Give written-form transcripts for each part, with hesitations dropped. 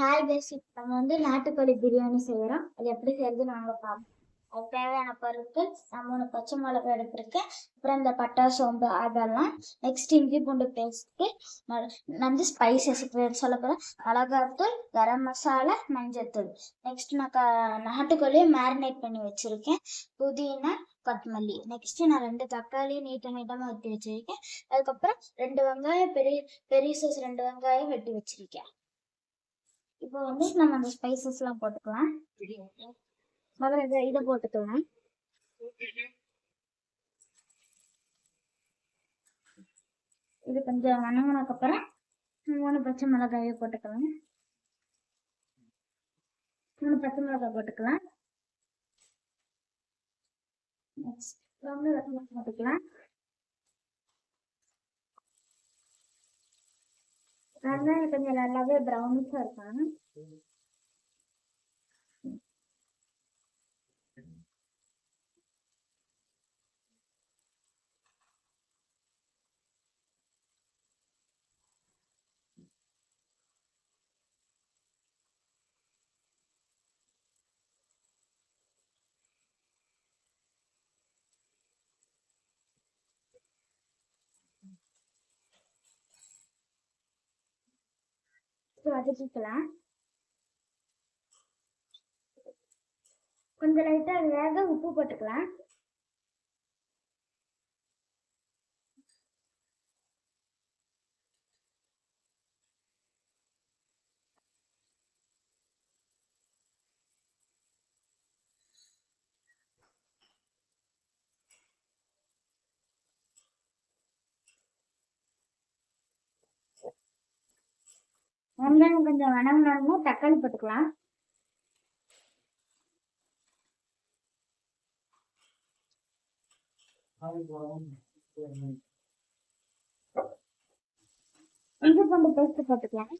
Hi பேசிக் நம்ம நாட்டுக்கோழி பிரியாணி செய்யறோம். அது எப்படி செய்யறது நாங்க பார்ப்போம். அதுக்கு தேவையான பொருட்கள் நான் 3 பச்சை மிளகாய் எடுத்திருக்கேன். அப்புறம் இந்த பட்டை சோம்பு அதெல்லாம். நெக்ஸ்ட் இஞ்சி பூண்டு பேஸ்ட்டு, ஸ்பைசஸ் சொல்ல போகிறேன். மிளகாத்தூள், கரம் மசாலா, மஞ்சத்தூள். நெக்ஸ்ட் நான் நாட்டுக்கோழியை மேரினேட் பண்ணி வச்சிருக்கேன். புதினா, கொத்தமல்லி. நெக்ஸ்ட் நான் 2 தக்காளி நீட்டமாக வெட்டி வச்சிருக்கேன். அதுக்கப்புறம் 2 வெங்காயம் பெரிய சைஸ் 2 வெங்காயம் வெட்டி வச்சிருக்கேன். இப்போ நம்ம அந்த ஸ்பைசஸ் எல்லாம் போட்டுக்கலாம். முதல்ல இதை போட்டுக்கலாம். இது கொஞ்சம் வணங்கினதுக்கு அப்புறம் 3 பச்சை மிளகாயை போட்டுக்கலாம். 3 பச்சை மிளகாய் போட்டுக்கலாம். போட்டுக்கலாம். வெங்காயம் கொஞ்சம் நல்லாவே ப்ரௌனிஷா இருக்காங்க. வதக்கிக்கலாம். கொஞ்சம் லைட்டா வேக உப்பு போட்டுக்கலாம். வெங்காயம் கொஞ்சம் வணங்கினோம்னா தக்காளி போட்டுக்கலாம். இஞ்சி பூண்டு பேஸ்ட் போட்டுக்கலாம்.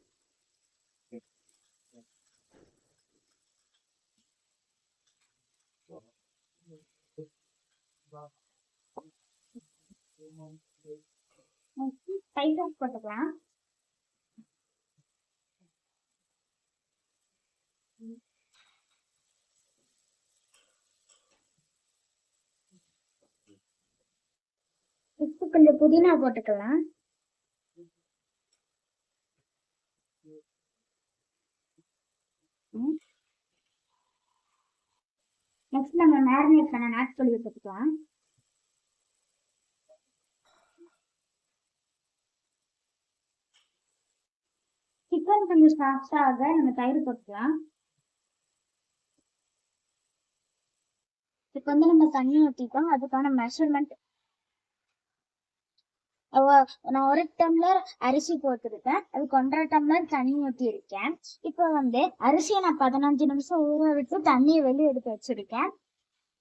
ஸ்பைசஸ் போட்டுக்கலாம். உப்பு கொஞ்சம் புதினா போட்டுக்கலாம். நெக்ஸ்ட் நம்ம மேரினேட் பண்ண நாட்டுக்கோழி போட்டுக்கலாம். சிக்கன் கொஞ்சம் சாஃப்டாக நம்ம தயிர் போட்டுக்கலாம். இப்போ நம்ம தண்ணி ஊற்றிட்டோம். அதுக்கான மெஷர்மெண்ட் நான் 1 டம்ளர் அரிசி போட்டிருக்கேன். அதுக்கு 1.5 டம்ளர் தண்ணி ஊற்றி இருக்கேன். இப்போ அரிசியை நான் 15 நிமிஷம் ஊற விட்டு தண்ணியை வெளியே எடுத்து வச்சிருக்கேன்.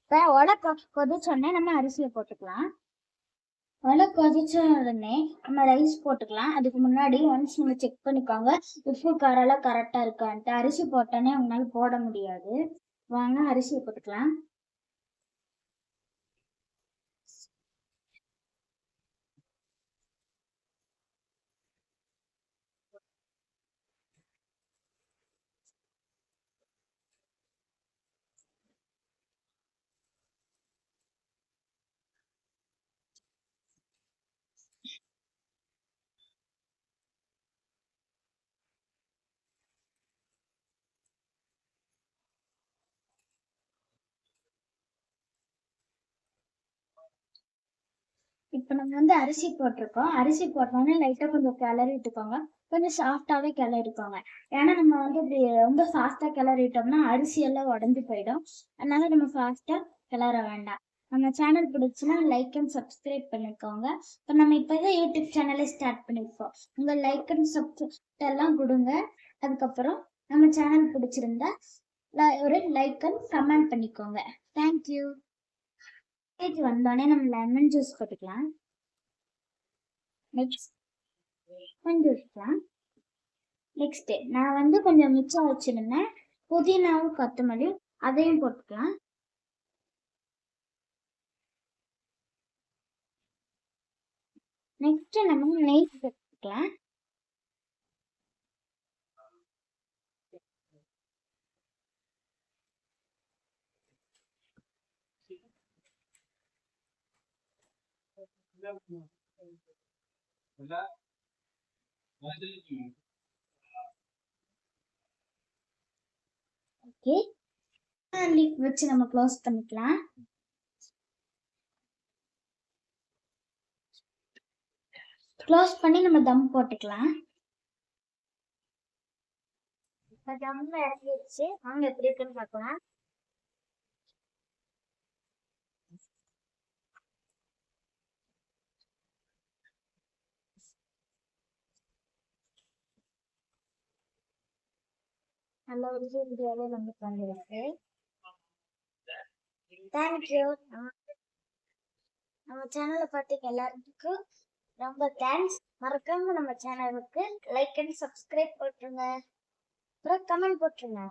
இப்போ ஒலை கொதிச்சோடனே நம்ம அரிசியை போட்டுக்கலாம். ஒலை கொதிச்ச உடனே நம்ம ரைஸ் போட்டுக்கலாம். அதுக்கு முன்னாடி ஒன்ஸ் நம்ம செக் பண்ணிக்கோங்க உப்பு காரெல்லாம் கரெக்டா இருக்கான்ட்டு. அரிசி போட்டோன்னே உங்களால போட முடியாது. வாங்க அரிசியை போட்டுக்கலாம். இப்போ நம்ம அரிசி போட்டிருக்கோம். அரிசி போட்டோன்னே லைட்டா கொஞ்சம் கிளறிட்டுக்கோங்க. கொஞ்சம் சாஃப்டாவே கிளறிக்கோங்க. ஏன்னா நம்ம இப்படி ரொம்ப ஃபாஸ்டா கிளறிட்டோம்னா அரிசி எல்லாம் உடஞ்சி போயிடும். அதனால நம்ம ஃபாஸ்டா கிளற வேண்டாம். நம்ம சேனல் பிடிச்சுன்னா லைக் அண்ட் சப்ஸ்கிரைப் பண்ணிக்கோங்க. இப்போ நம்ம இப்போதான் யூடியூப் சேனலை ஸ்டார்ட் பண்ணிருக்கோம். உங்க லைக் அண்ட் சப்ஸ்கிரைப் எல்லாம் கொடுங்க. அதுக்கப்புறம் நம்ம சேனல் பிடிச்சிருந்தா ஒரு லைக் அண்ட் கமெண்ட் பண்ணிக்கோங்க. தேங்க்யூ. வந்தோடனே நம்ம லெமன் ஜூஸ் போட்டுக்கலாம். நெக்ஸ்ட் நான் கொஞ்சம் மிச்சம் வச்சிருந்தேன். புதினாவும் கொத்தமல்லியும் அதையும் போட்டுக்கலாம். நெக்ஸ்ட் நம்ம நெய் சேர்த்துக்கலாம். ஓகே, லீஃப் வச்சு நம்ம க்ளோஸ் பண்ணிக்கலாம். க்ளோஸ் பண்ணி நம்ம தம் போட்டுக்கலாம். இப்போ தம் இறக்கி வச்சு வாங்க எப்படி இருக்குன்னு பார்க்கலாம். நல்ல ஒரு வீடியோவே நமக்கு வந்துருக்கு. தேங்க்யூ. நம்ம சேனலை பார்த்துக்க எல்லாருக்கும் ரொம்ப தேங்க்ஸ். மறக்காம நம்ம சேனலுக்கு லைக் அண்ட் சப்ஸ்கிரைப் போட்டுருங்க. அப்புறம் கமெண்ட் போட்டுருங்க.